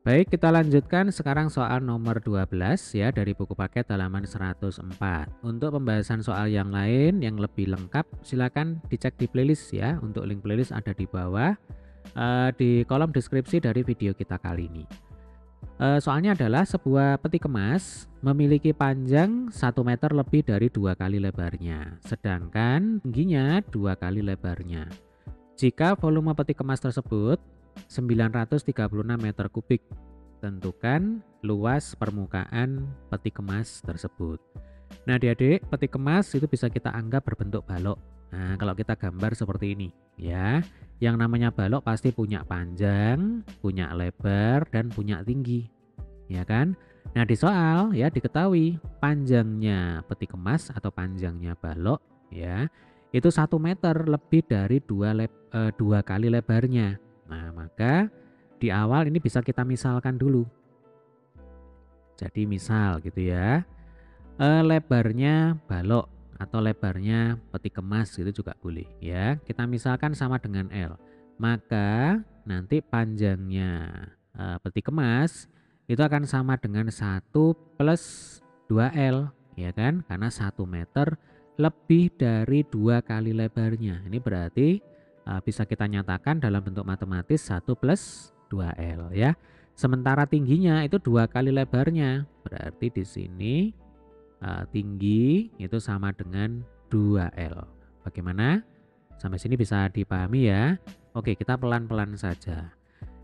Baik, kita lanjutkan sekarang soal nomor 12 ya dari buku paket halaman 104. Untuk pembahasan soal yang lain yang lebih lengkap silakan dicek di playlist ya. Untuk link playlist ada di bawah di kolom deskripsi dari video kita kali ini. Soalnya adalah sebuah peti kemas memiliki panjang 1 meter lebih dari 2 kali lebarnya, sedangkan tingginya 2 kali lebarnya. Jika volume peti kemas tersebut 936 meter kubik, tentukan luas permukaan peti kemas tersebut. Nah, adik-adik, peti kemas itu bisa kita anggap berbentuk balok. Nah, kalau kita gambar seperti ini, ya. Yang namanya balok pasti punya panjang, punya lebar, dan punya tinggi, ya kan? Nah, di soal ya diketahui panjangnya peti kemas atau panjangnya balok, ya, itu 1 meter lebih dari 2 kali lebarnya. Nah, maka di awal ini bisa kita misalkan dulu. Jadi misal gitu ya. Lebarnya balok atau lebarnya peti kemas gitu juga boleh ya. Kita misalkan sama dengan L. Maka nanti panjangnya peti kemas itu akan sama dengan 1 plus 2L ya kan? Karena 1 meter lebih dari 2 kali lebarnya. Ini berarti bisa kita nyatakan dalam bentuk matematis 1 plus 2L ya. Sementara tingginya itu 2 kali lebarnya. Berarti di sini tinggi itu sama dengan 2L. Bagaimana? Sampai sini bisa dipahami ya? Oke, kita pelan-pelan saja.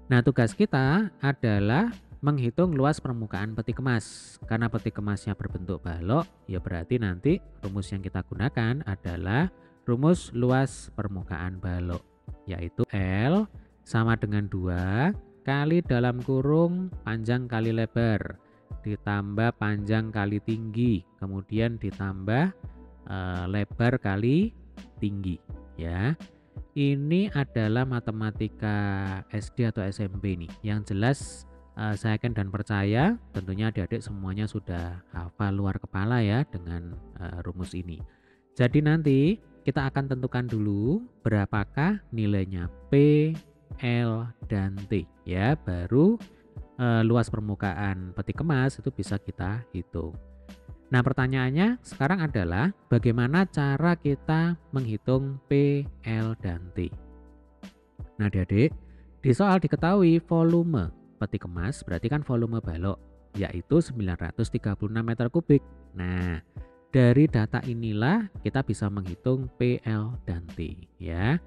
Nah, tugas kita adalah menghitung luas permukaan peti kemas. Karena peti kemasnya berbentuk balok, ya berarti nanti rumus yang kita gunakan adalah rumus luas permukaan balok, yaitu L sama dengan 2 kali dalam kurung panjang kali lebar ditambah panjang kali tinggi, kemudian ditambah lebar kali tinggi ya. Ini adalah matematika SD atau SMP nih. Yang jelas saya yakin dan percaya tentunya adik-adik semuanya sudah hafal luar kepala ya dengan rumus ini. Jadi nanti kita akan tentukan dulu berapakah nilainya P, L, dan T ya. Baru luas permukaan peti kemas itu bisa kita hitung. Nah, pertanyaannya sekarang adalah bagaimana cara kita menghitung P, L, dan T. Nah, adik-adik, di soal diketahui volume peti kemas berarti kan volume balok, yaitu 936 meter kubik. Nah, dari data inilah kita bisa menghitung P, L, dan T ya.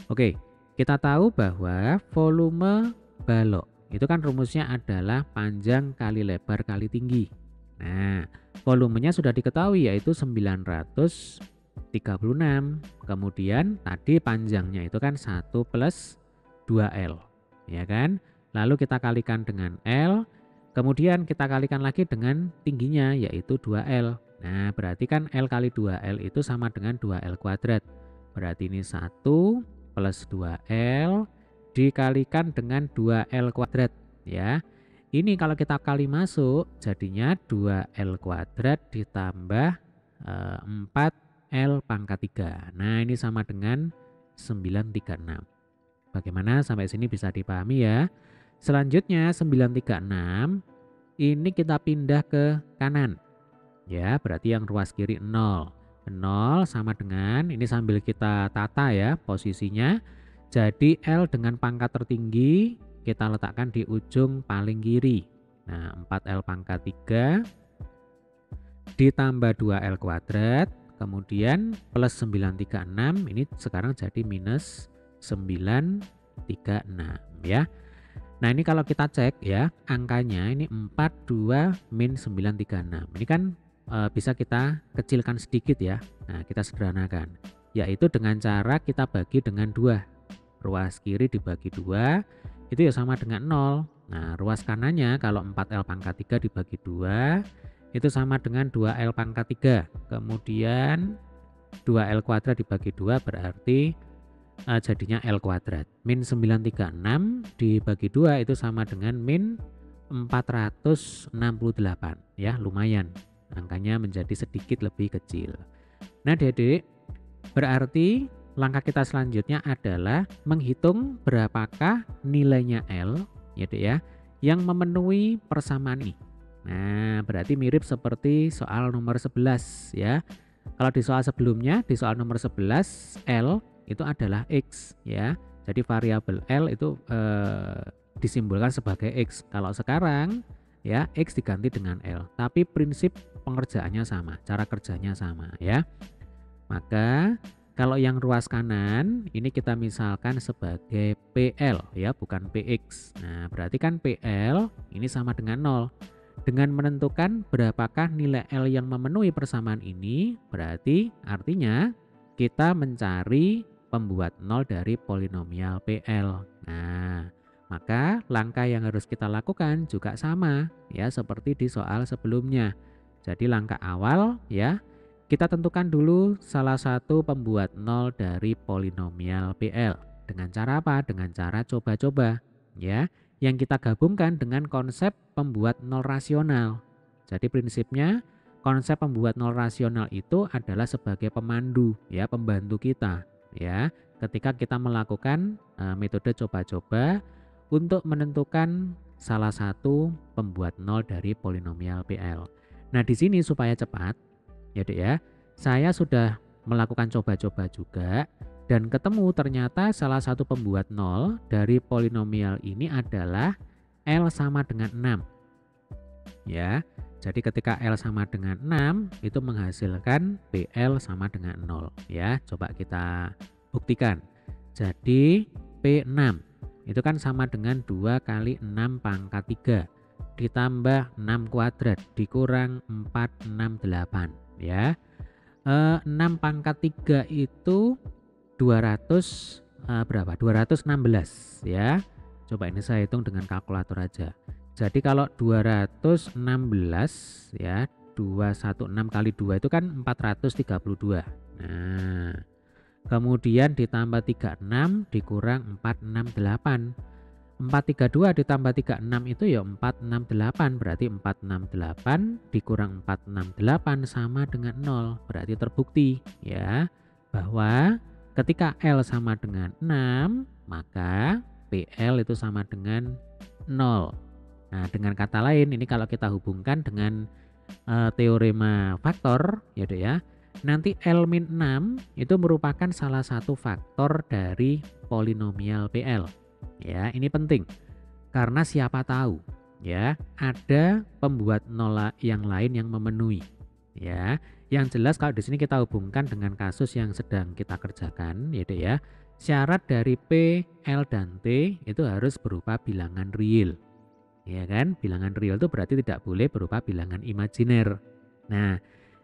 Oke, kita tahu bahwa volume balok itu kan rumusnya adalah panjang kali lebar kali tinggi. Nah, volumenya sudah diketahui yaitu 936. Kemudian tadi panjangnya itu kan 1 plus 2L. Ya kan? Lalu kita kalikan dengan L. Kemudian kita kalikan lagi dengan tingginya yaitu 2L. Nah, berarti kan L kali 2L itu sama dengan 2L kuadrat. Berarti ini 1 plus 2L dikalikan dengan 2L kuadrat ya. Ini kalau kita kali masuk jadinya 2L kuadrat ditambah 4L pangkat 3. Nah, ini sama dengan 936. Bagaimana sampai sini bisa dipahami ya? Selanjutnya 936 ini kita pindah ke kanan. Ya, berarti yang ruas kiri 0. 0 sama dengan ini sambil kita tata ya posisinya. Jadi L dengan pangkat tertinggi kita letakkan di ujung paling kiri. Nah, 4L pangkat 3 ditambah 2L kuadrat, kemudian plus 936 ini sekarang jadi minus 936 ya. Nah, ini kalau kita cek ya, angkanya ini 42 min 936. Ini kan bisa kita kecilkan sedikit ya. Nah, kita sederhanakan. Yaitu dengan cara kita bagi dengan 2. Ruas kiri dibagi 2 itu ya sama dengan 0. Nah, ruas kanannya kalau 4L pangkat 3 dibagi 2 itu sama dengan 2L pangkat 3. Kemudian 2L kuadrat dibagi 2 berarti jadinya L kuadrat. Min 936 dibagi 2 itu sama dengan min 468 ya, lumayan. Angkanya menjadi sedikit lebih kecil. Nah, Dedek, berarti langkah kita selanjutnya adalah menghitung berapakah nilainya L ya Dek ya, yang memenuhi persamaan ini. Nah, berarti mirip seperti soal nomor 11 ya. Kalau di soal sebelumnya, di soal nomor 11, L itu adalah X ya. Jadi variabel L itu disimbolkan sebagai X. Kalau sekarang ya X diganti dengan L. Tapi prinsip pengerjaannya sama, cara kerjanya sama ya. Maka kalau yang ruas kanan ini kita misalkan sebagai PL ya, bukan PX. Nah, berarti kan PL ini sama dengan 0. Dengan menentukan berapakah nilai L yang memenuhi persamaan ini, berarti artinya kita mencari pembuat 0 dari polinomial PL. Nah, maka langkah yang harus kita lakukan juga sama ya seperti di soal sebelumnya. Jadi langkah awal ya, kita tentukan dulu salah satu pembuat 0 dari polinomial PL. Dengan cara apa? Dengan cara coba-coba ya, yang kita gabungkan dengan konsep pembuat 0 rasional. Jadi prinsipnya konsep pembuat 0 rasional itu adalah sebagai pemandu ya, pembantu kita ya, ketika kita melakukan metode coba-coba untuk menentukan salah satu pembuat 0 dari polinomial PL. Nah, di sini supaya cepat ya Dek ya, saya sudah melakukan coba-coba juga dan ketemu ternyata salah satu pembuat 0 dari polinomial ini adalah L sama dengan 6 ya. Jadi ketika L sama dengan 6 itu menghasilkan PL sama dengan 0 ya. Coba kita buktikan. Jadi P6 itu kan sama dengan 2 kali 6 pangkat 3 ditambah 6 kuadrat dikurang 468 ya. 6 pangkat 3 itu 200 berapa? 216 ya. Coba ini saya hitung dengan kalkulator aja. Jadi kalau 216 ya, 216 kali 2 itu kan 432. Nah, kemudian ditambah 36 dikurang 468. 432 ditambah 36 itu ya 468, berarti 468 dikurang 468 sama dengan 0. Berarti terbukti ya bahwa ketika L sama dengan 6 maka PL itu sama dengan 0. Nah, dengan kata lain ini kalau kita hubungkan dengan teorema faktor ya Dek ya, nanti L-6 itu merupakan salah satu faktor dari polinomial PL. Ya, ini penting karena siapa tahu ya ada pembuat 0 yang lain yang memenuhi ya. Yang jelas kalau di sini kita hubungkan dengan kasus yang sedang kita kerjakan ya Dek ya, syarat dari P, L dan T itu harus berupa bilangan real. Ya kan? Bilangan real itu berarti tidak boleh berupa bilangan imajiner. Nah,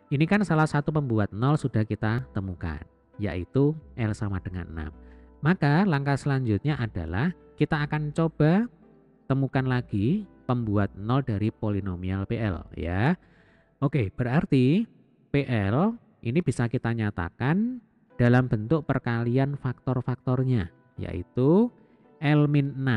ini kan salah satu pembuat 0 sudah kita temukan, yaitu L sama dengan 6. Maka langkah selanjutnya adalah kita akan coba temukan lagi pembuat 0 dari polinomial PL ya. Oke, berarti PL ini bisa kita nyatakan dalam bentuk perkalian faktor-faktornya, yaitu L-6.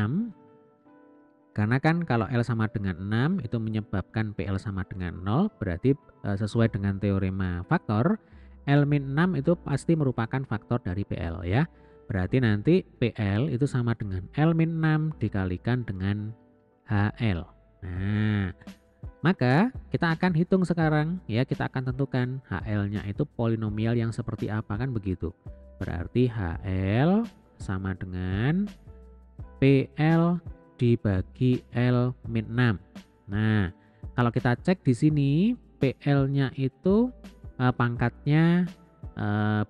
Karena kan kalau L sama dengan 6 itu menyebabkan PL sama dengan 0, berarti sesuai dengan teorema faktor, L-6 itu pasti merupakan faktor dari PL ya. Berarti nanti PL itu sama dengan L-6 dikalikan dengan HL. Nah, maka kita akan hitung sekarang ya, kita akan tentukan HL-nya itu polinomial yang seperti apa kan begitu. Berarti HL sama dengan PL dibagi L-6. Nah, kalau kita cek di sini PL-nya itu pangkatnya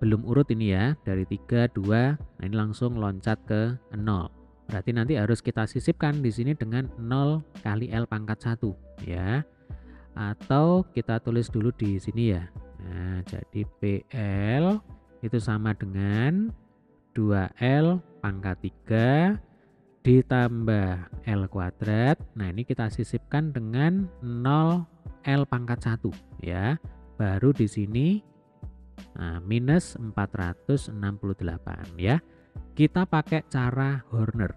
belum urut ini ya, dari 3, 2, nah ini langsung loncat ke 0. Berarti nanti harus kita sisipkan di sini dengan 0 kali L pangkat 1 ya. Atau kita tulis dulu di sini ya. Nah, jadi PL itu sama dengan 2L pangkat 3 ditambah L kuadrat. Nah, ini kita sisipkan dengan 0 L pangkat 1 ya. Baru di sini minus 468 ya. Kita pakai cara Horner.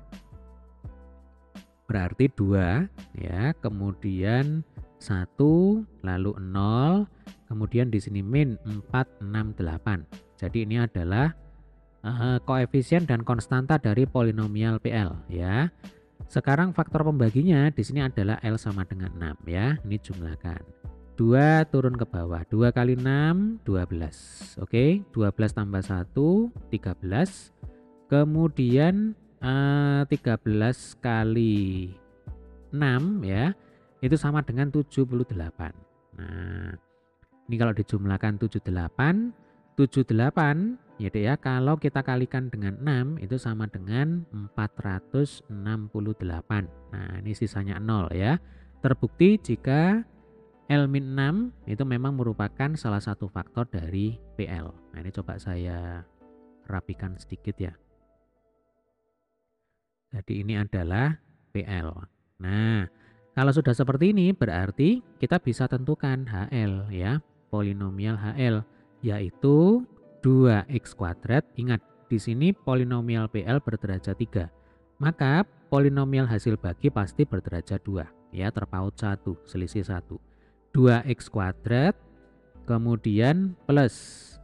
Berarti 2 ya, kemudian 1 lalu 0, kemudian di sini min 468. Jadi ini adalah koefisien dan konstanta dari polinomial PL ya. Sekarang faktor pembaginya di sini adalah L sama dengan 6 ya. Ini jumlahkan. 2 turun ke bawah. 2 kali 6, 12. Oke, 12 tambah 1, 13. Kemudian 13 kali 6 ya, itu sama dengan 78. Nah, ini kalau dijumlahkan 78, 78 ya Dek ya, kalau kita kalikan dengan 6 itu sama dengan 468. Nah, ini sisanya 0 ya. Terbukti jika L-6 itu memang merupakan salah satu faktor dari PL. Nah, ini coba saya rapikan sedikit ya. Jadi ini adalah PL. Nah, kalau sudah seperti ini berarti kita bisa tentukan HL ya, polinomial HL, yaitu 2x kuadrat. Ingat, di sini polinomial PL berderajat 3. Maka polinomial hasil bagi pasti berderajat 2 ya, terpaut 1, selisih 1. 2x kuadrat kemudian plus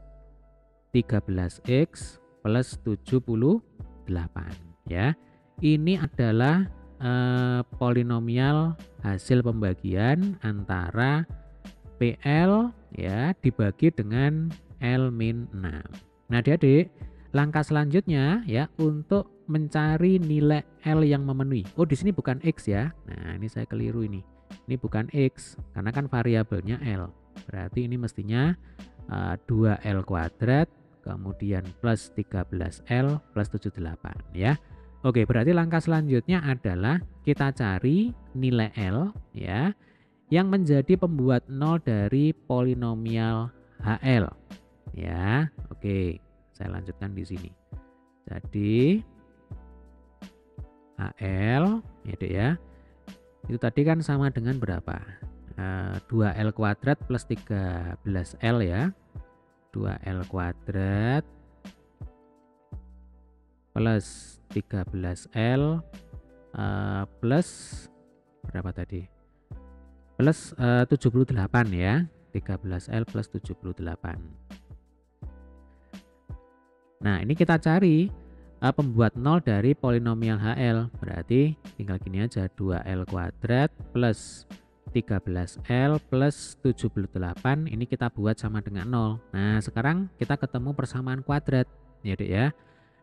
13x plus 78 ya. Ini adalah polinomial hasil pembagian antara PL ya dibagi dengan L-6. Nah, Adik-adik, langkah selanjutnya ya untuk mencari nilai L yang memenuhi. Oh, di sini bukan X ya. Nah, ini saya keliru ini. Ini bukan X karena kan variabelnya L. Berarti ini mestinya 2L kuadrat kemudian plus 13L plus 78 ya. Oke, berarti langkah selanjutnya adalah kita cari nilai L ya yang menjadi pembuat 0 dari polinomial HL ya. Oke, saya lanjutkan di sini. Jadi HL ya Dek ya. Itu tadi kan sama dengan berapa? 2L kuadrat plus 13L ya. 2L kuadrat plus 13L plus berapa tadi? Plus 78 ya. 13L plus 78. Nah, ini kita cari pembuat 0 dari polinomial HL. Berarti tinggal gini aja, 2L kuadrat plus 13L plus 78 ini kita buat sama dengan 0. Nah, sekarang kita ketemu persamaan kuadrat ya Dek ya.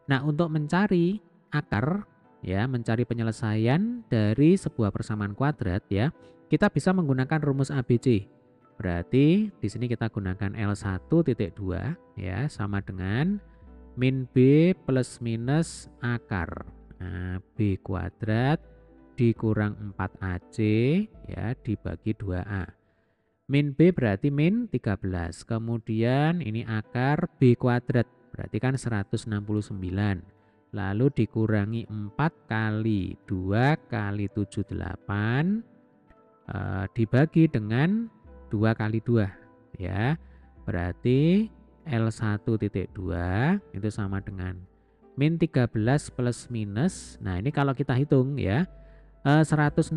Nah, untuk mencari akar ya, mencari penyelesaian dari sebuah persamaan kuadrat ya, kita bisa menggunakan rumus ABC. Berarti di sini kita gunakan L1.2 ya sama dengan min B plus minus akar. Nah, B kuadrat dikurang 4AC ya dibagi 2A. Min B berarti min 13. Kemudian ini akar B kuadrat. Berarti kan 169. Lalu dikurangi 4 kali 2 kali 78 dibagi dengan 2 kali 2 ya. Berarti L1.2 itu sama dengan min 13 plus minus. Nah, ini kalau kita hitung ya 169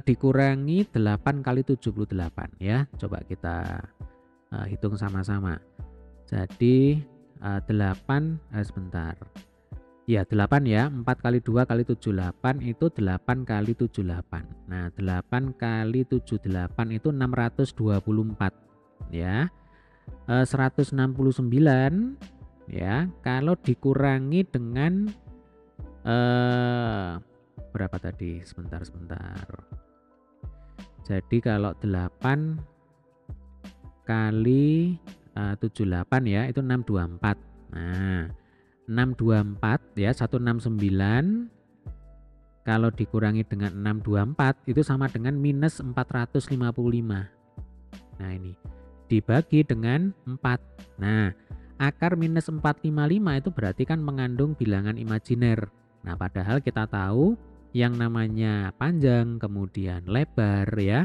dikurangi 8 kali 78 ya. Coba kita hitung sama-sama. Jadi 8 sebentar. Ya 8 ya, 4 kali 2 kali 78 itu 8 kali 78. Nah 8 kali 78 itu 624 ya. 169 ya, kalau dikurangi dengan berapa tadi? Sebentar. Jadi kalau 8 kali 78 ya itu 624. Nah, 624 ya 169 kalau dikurangi dengan 624 itu sama dengan minus 455. Nah, ini dibagi dengan 4. Nah, akar minus 455 itu berarti kan mengandung bilangan imajiner. Nah, padahal kita tahu yang namanya panjang, kemudian lebar ya,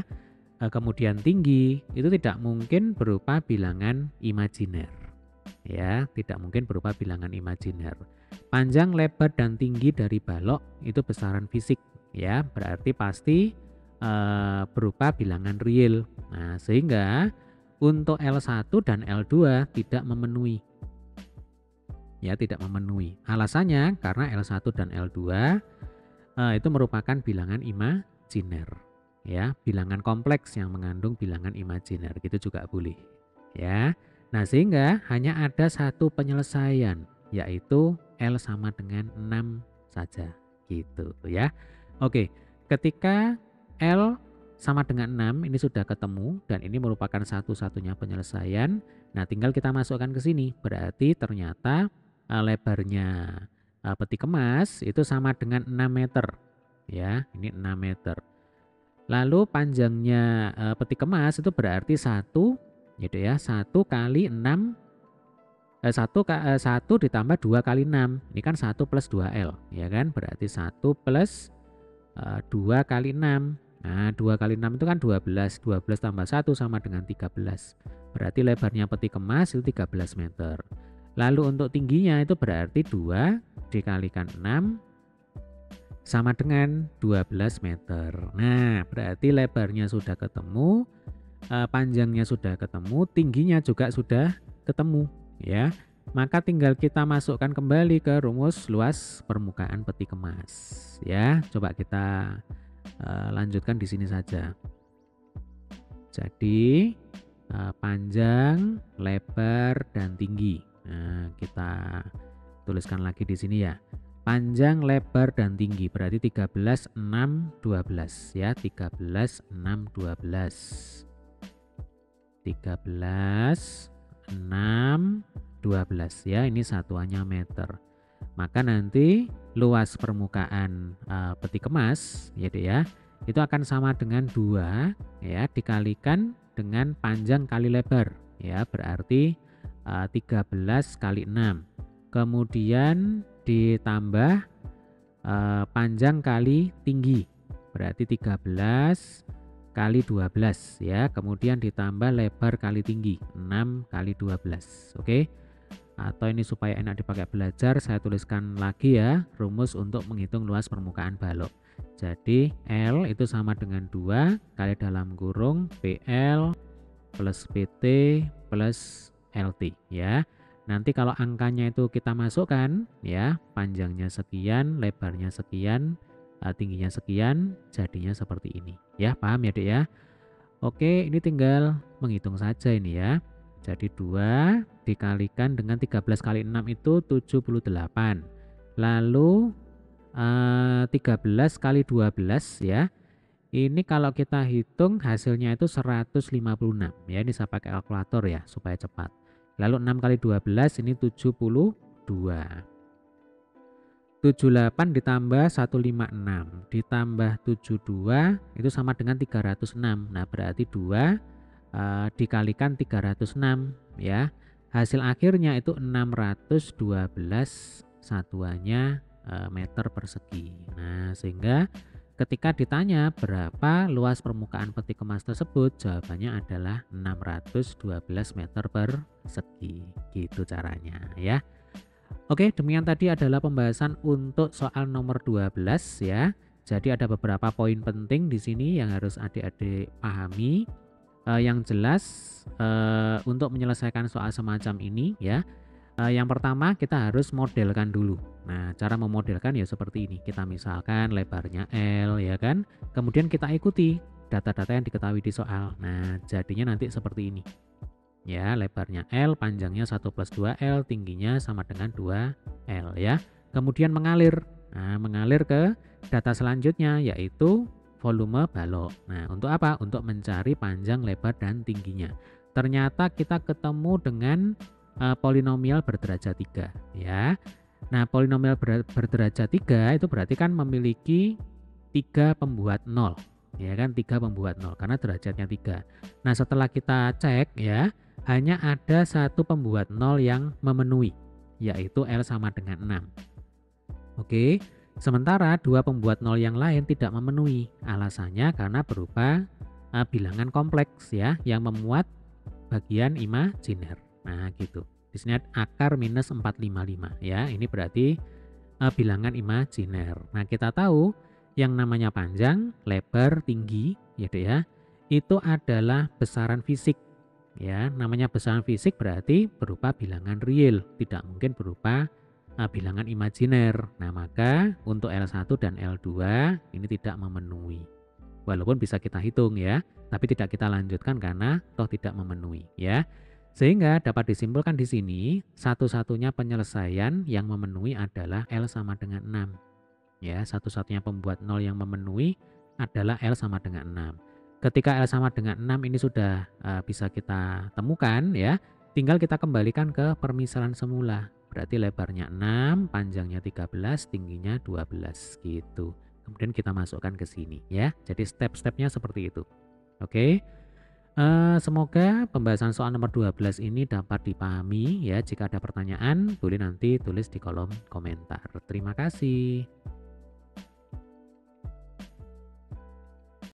kemudian tinggi itu tidak mungkin berupa bilangan imajiner. Ya, tidak mungkin berupa bilangan imajiner. Panjang, lebar dan tinggi dari balok itu besaran fisik ya, berarti pasti berupa bilangan real. Nah, sehingga untuk L1 dan L2 tidak memenuhi. ya, tidak memenuhi. Alasannya karena L1 dan L2 itu merupakan bilangan imajiner, ya, bilangan kompleks yang mengandung bilangan imajiner, gitu juga boleh, ya. Nah, sehingga hanya ada satu penyelesaian, yaitu L sama dengan 6 saja, gitu ya. Oke, ketika L sama dengan 6 ini sudah ketemu dan ini merupakan satu-satunya penyelesaian. Nah, tinggal kita masukkan ke sini. Berarti ternyata lebarnya peti kemas itu sama dengan 6 meter, ya, ini 6 meter. Lalu panjangnya peti kemas itu berarti 1, gitu ya, 1 kali 6, 1 ditambah 2 kali 6, ini kan 1 plus 2L, ya kan, berarti 1 plus 2 kali 6. Nah, 2 kali 6 itu kan 12, 12 tambah 1 sama dengan 13, berarti lebarnya peti kemas itu 13 meter. Lalu untuk tingginya itu berarti 2 dikalikan 6 sama dengan 12 meter. Nah, berarti lebarnya sudah ketemu, panjangnya sudah ketemu, tingginya juga sudah ketemu, ya. Maka tinggal kita masukkan kembali ke rumus luas permukaan peti kemas, ya. Coba kita lanjutkan di sini saja. Jadi panjang, lebar, dan tinggi. Nah, kita tuliskan lagi di sini ya. Panjang, lebar, dan tinggi berarti 13, 6, 12 ya. 13, 6, 12. 13, 6, 12 ya. Ini satuannya meter. Maka nanti luas permukaan peti kemas gitu ya, itu akan sama dengan 2 ya dikalikan dengan panjang kali lebar ya, berarti 13 kali 6. Kemudian ditambah panjang kali tinggi berarti 13 kali 12 ya, kemudian ditambah lebar kali tinggi 6 kali 12. Oke. Atau ini supaya enak dipakai belajar, saya tuliskan lagi ya rumus untuk menghitung luas permukaan balok. Jadi L itu sama dengan 2 kali dalam kurung PL plus PT plus LT ya. Nanti kalau angkanya itu kita masukkan ya, panjangnya sekian, lebarnya sekian, tingginya sekian, jadinya seperti ini ya. Paham ya Dek ya? Oke, ini tinggal menghitung saja ini ya. Jadi 2 dikalikan dengan 13 kali 6 itu 78. Lalu 13 kali 12 ya. Ini kalau kita hitung hasilnya itu 156 ya. Ini saya pakai kalkulator ya supaya cepat. Lalu 6 kali 12 ini 72. 78 ditambah 156 ditambah 72 itu sama dengan 306. Nah, berarti 2 dikalikan 306 ya. Hasil akhirnya itu 612 satuannya meter persegi. Nah, sehingga ketika ditanya berapa luas permukaan peti kemas tersebut, jawabannya adalah 612 meter persegi. Gitu caranya ya. Oke, demikian tadi adalah pembahasan untuk soal nomor 12 ya. Jadi ada beberapa poin penting di sini yang harus adik-adik pahami. Yang jelas untuk menyelesaikan soal semacam ini ya, yang pertama kita harus modelkan dulu. Nah, cara memodelkan ya seperti ini. Kita misalkan lebarnya L ya kan, kemudian kita ikuti data-data yang diketahui di soal. Nah, jadinya nanti seperti ini ya, lebarnya L, panjangnya 1 plus 2L, tingginya sama dengan 2L ya. Kemudian mengalir. Nah, mengalir ke data selanjutnya yaitu volume balok. Nah, untuk apa? Untuk mencari panjang, lebar, dan tingginya. Ternyata kita ketemu dengan polinomial berderajat 3 ya. Nah, polinomial berderajat 3 itu berarti kan memiliki 3 pembuat 0 ya kan, 3 pembuat 0 karena derajatnya 3. Nah, setelah kita cek ya, hanya ada satu pembuat 0 yang memenuhi, yaitu L sama dengan 6. Oke. Sementara 2 pembuat 0 yang lain tidak memenuhi. Alasannya karena berupa bilangan kompleks ya, yang memuat bagian imajiner. Nah, gitu. Di sini akar minus 455 ya. Ini berarti bilangan imajiner. Nah, kita tahu yang namanya panjang, lebar, tinggi gitu ya. Itu adalah besaran fisik ya. Namanya besaran fisik berarti berupa bilangan real, tidak mungkin berupa bilangan imajiner. Nah, maka untuk L1 dan L2 ini tidak memenuhi. Walaupun bisa kita hitung ya, tapi tidak kita lanjutkan karena toh tidak memenuhi ya. Sehingga dapat disimpulkan di sini satu-satunya penyelesaian yang memenuhi adalah L sama dengan 6. Ya, satu-satunya pembuat 0 yang memenuhi adalah L sama dengan 6. Ketika L sama dengan 6 ini sudah bisa kita temukan ya, tinggal kita kembalikan ke permisalan semula. Berarti lebarnya 6, panjangnya 13, tingginya 12 gitu. Kemudian kita masukkan ke sini ya. Jadi step-stepnya seperti itu. Oke. Semoga pembahasan soal nomor 12 ini dapat dipahami ya. Jika ada pertanyaan, boleh nanti tulis di kolom komentar. Terima kasih.